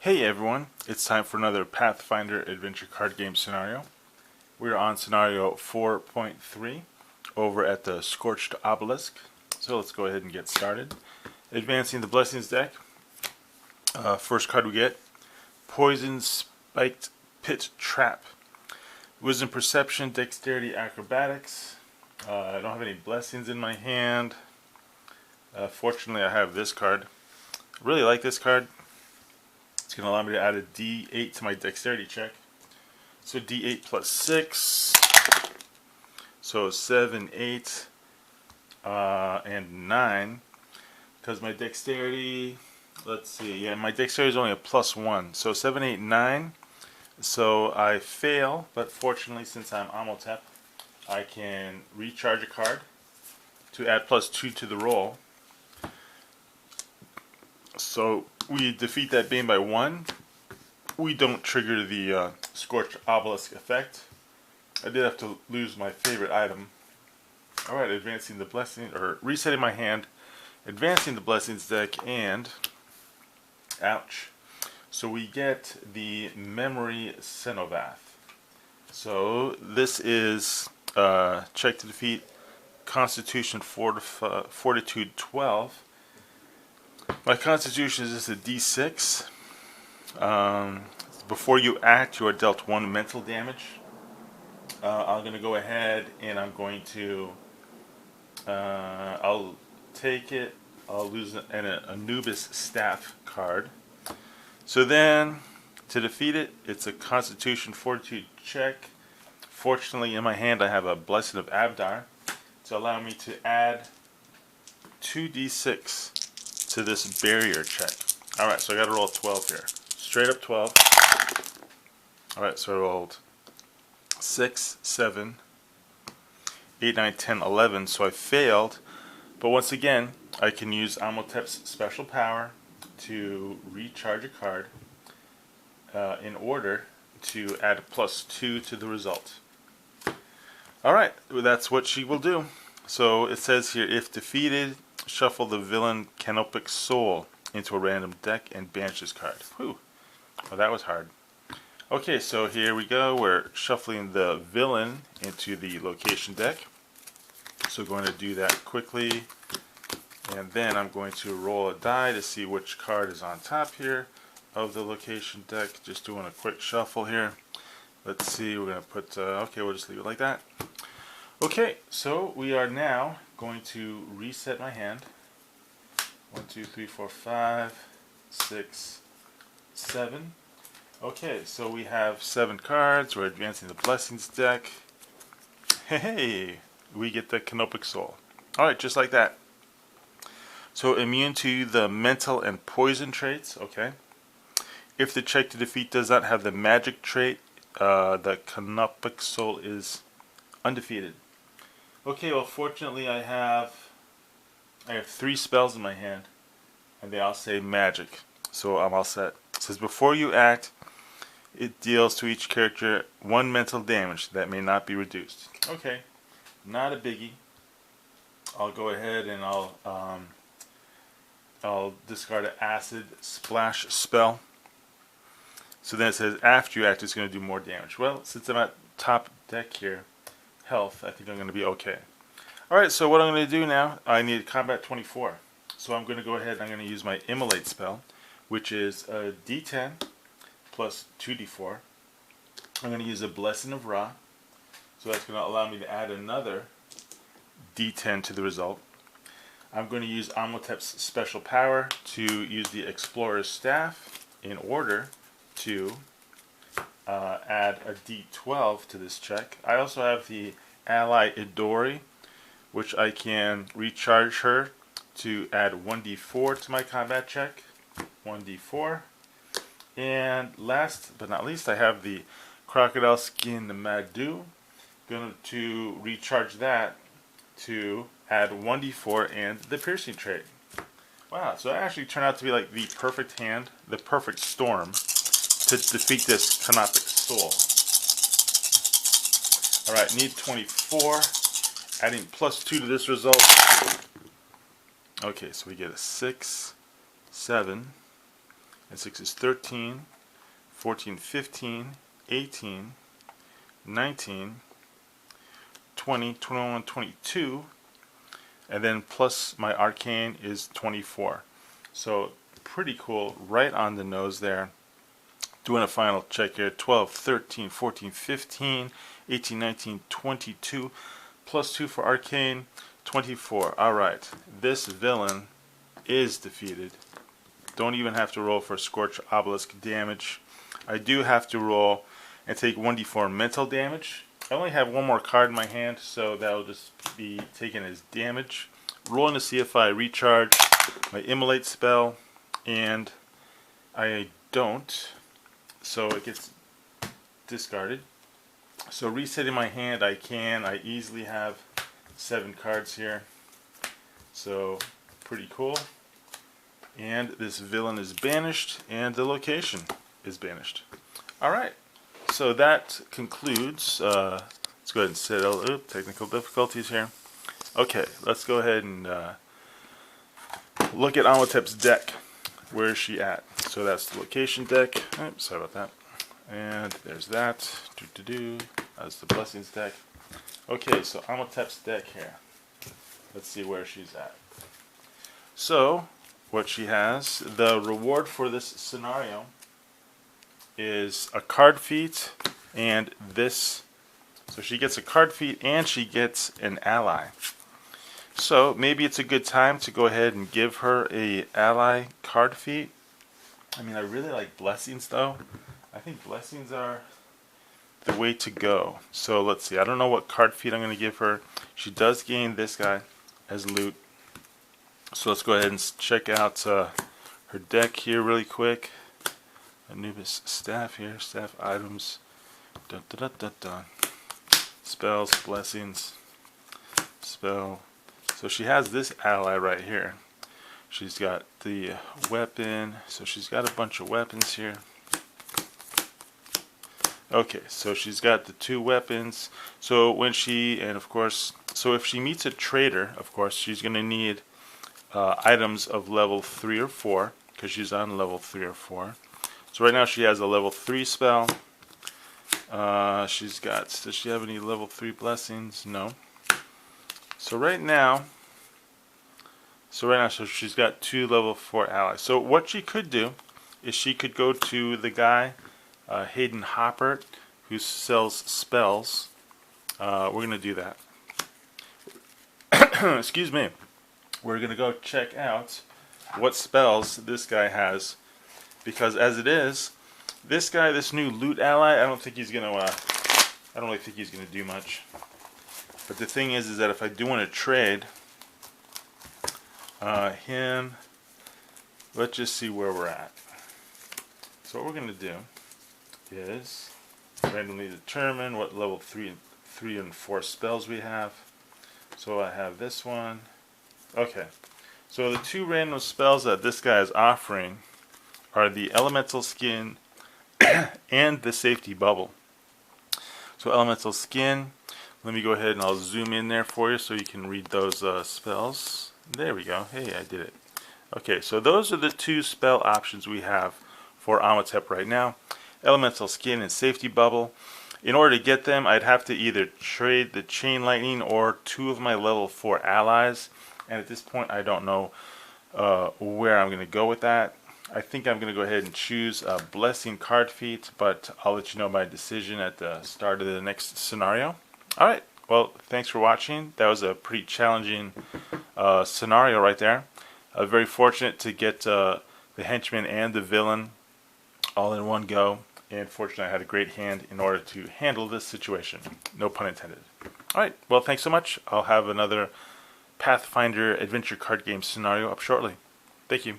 Hey everyone, it's time for another Pathfinder adventure card game scenario. We're on scenario 4.3 over at the Scorched Obelisk. So let's go ahead and get started. Advancing the Blessings deck. First card we get, Poison Spiked Pit Trap. Wisdom Perception, Dexterity, Acrobatics. I don't have any blessings in my hand. Fortunately I have this card. I really like this card. It's going to allow me to add a D8 to my dexterity check. So D8 plus 6. So 7, 8, and 9. Because my dexterity, let's see, yeah, my dexterity is only a plus 1. So 7, 8, 9. So I fail, but fortunately since I'm Ahmotep, I can recharge a card to add plus 2 to the roll. So we defeat that Bane by 1. We don't trigger the Scorched Obelisk effect. I did have to lose my favorite item. Alright, advancing the blessing, or resetting my hand, advancing the blessings deck, and ouch. So we get the Memory Cenovath. So this is check to defeat Constitution Fortitude 12. My Constitution is just a D6. Before you act, you are dealt 1 mental damage. I'm going to go ahead and I'm going to, I'll take it, I'll lose an Anubis Staff card. So then, to defeat it, it's a Constitution Fortitude check. Fortunately, in my hand I have a Blessing of Abdar to allow me to add 2d6 to this barrier check. Alright, so I gotta roll 12 here. Straight up 12. Alright, so I rolled 6, 7, 8, 9, 10, 11. So I failed. But once again, I can use Ahmotep's special power to recharge a card in order to add plus 2 to the result. Alright, that's what she will do. So it says here, if defeated, shuffle the villain Canopic Soul into a random deck and banish this card. Whew. Well, that was hard. Okay, so here we go. We're shuffling the villain into the location deck. So going to do that quickly. And then I'm going to roll a die to see which card is on top here of the location deck. Just doing a quick shuffle here. Let's see, we're going to put, okay, we'll just leave it like that. Okay, so we are now going to reset my hand. 1, 2, 3, 4, 5, 6, 7. Okay, so we have 7 cards. We're advancing the Blessings deck. Hey, we get the Canopic Soul. Alright, just like that. So immune to the mental and poison traits. Okay. If the check to defeat does not have the magic trait, the Canopic Soul is undefeated. Okay, well fortunately I have 3 spells in my hand, and they all say magic, so I'm all set. It says before you act, it deals to each character 1 mental damage that may not be reduced. Okay, not a biggie. I'll go ahead and I'll discard an acid splash spell. So then it says after you act, it's going to do more damage. Well, since I'm at top deck here, health, I think I'm going to be okay. Alright, so what I'm going to do now, I need combat 24. So I'm going to go ahead and I'm going to use my Immolate spell, which is a D10 plus 2d4. I'm going to use a Blessing of Ra, so that's going to allow me to add another D10 to the result. I'm going to use Ahmotep's special power to use the Explorer's Staff in order to add a D12 to this check. I also have the ally Idori, which I can recharge her to add 1d4 to my combat check. 1d4. And last but not least, I have the Crocodile Skin Madu. Going to recharge that to add 1d4 and the piercing trait. Wow, so that actually turned out to be like the perfect hand, the perfect storm to defeat this Canopic Soul. Alright, need 24. Adding plus 2 to this result. Okay, so we get a 6, 7, and 6 is 13, 14, 15, 18, 19, 20, 21, 22, and then plus my arcane is 24. So pretty cool, right on the nose there. Doing a final check here: 12, 13, 14, 15, 18, 19, 22, plus 2 for arcane, 24. Alright, this villain is defeated. Don't even have to roll for Scorch Obelisk damage. I do have to roll and take 1d4 mental damage. I only have one more card in my hand, so that'll just be taken as damage. Rolling to see if I recharge my Immolate spell, and I don't, so it gets discarded. So resetting my hand, I easily have 7 cards here. So pretty cool. And this villain is banished, and the location is banished. Alright, so that concludes. Let's go ahead and settle. Technical difficulties here. Okay, let's go ahead and look at Ahmotep's deck. Where is she at? So that's the location deck. Oops, sorry about that. And there's that. That's the blessings deck. Okay, so Ahmotep's deck here. Let's see where she's at. So what she has, the reward for this scenario is a card feat and this. So she gets a card feat and she gets an ally. So maybe it's a good time to go ahead and give her a ally card feat. I mean, I really like blessings though. I think blessings are the way to go. So let's see. I don't know what card feat I'm going to give her. She does gain this guy as loot. So let's go ahead and check out her deck here really quick. Anubis staff here, staff items. Dun, dun, dun, dun, dun. Spells, blessings, spell. So she has this ally right here. She's got the weapon. So she's got a bunch of weapons here. Okay, so she's got the 2 weapons. So when she, and of course, so if she meets a trader, of course, she's going to need items of level 3 or 4, because she's on level 3 or 4. So right now she has a level 3 spell. She's got, does she have any level 3 blessings? No. So right now, so she's got 2 level 4 allies. So what she could do is she could go to the guy, Hayden Hoppert, who sells spells. We're going to do that. Excuse me. We're going to go check out what spells this guy has, because as it is, this guy, this new loot ally, I don't think he's going to I don't really think he's going to do much. But the thing is that if I do want to trade him, let's just see where we're at. So what we're going to do is randomly determine what level 3 and 4 spells we have. So I have this one. Okay, so the 2 random spells that this guy is offering are the Elemental Skin and the Safety Bubble. So Elemental Skin, let me go ahead and I'll zoom in there for you so you can read those spells. There we go. Hey, I did it. Okay, so those are the 2 spell options we have for Ahmotep right now. Elemental Skin and Safety Bubble. In order to get them, I'd have to either trade the Chain Lightning or 2 of my level 4 allies. And at this point, I don't know where I'm going to go with that. I think I'm going to go ahead and choose a Blessing card feat, but I'll let you know my decision at the start of the next scenario. Alright, well, thanks for watching. That was a pretty challenging scenario right there. Very fortunate to get the henchman and the villain all in one go. And fortunately, I had a great hand in order to handle this situation. No pun intended. Alright, well, thanks so much. I'll have another Pathfinder adventure card game scenario up shortly. Thank you.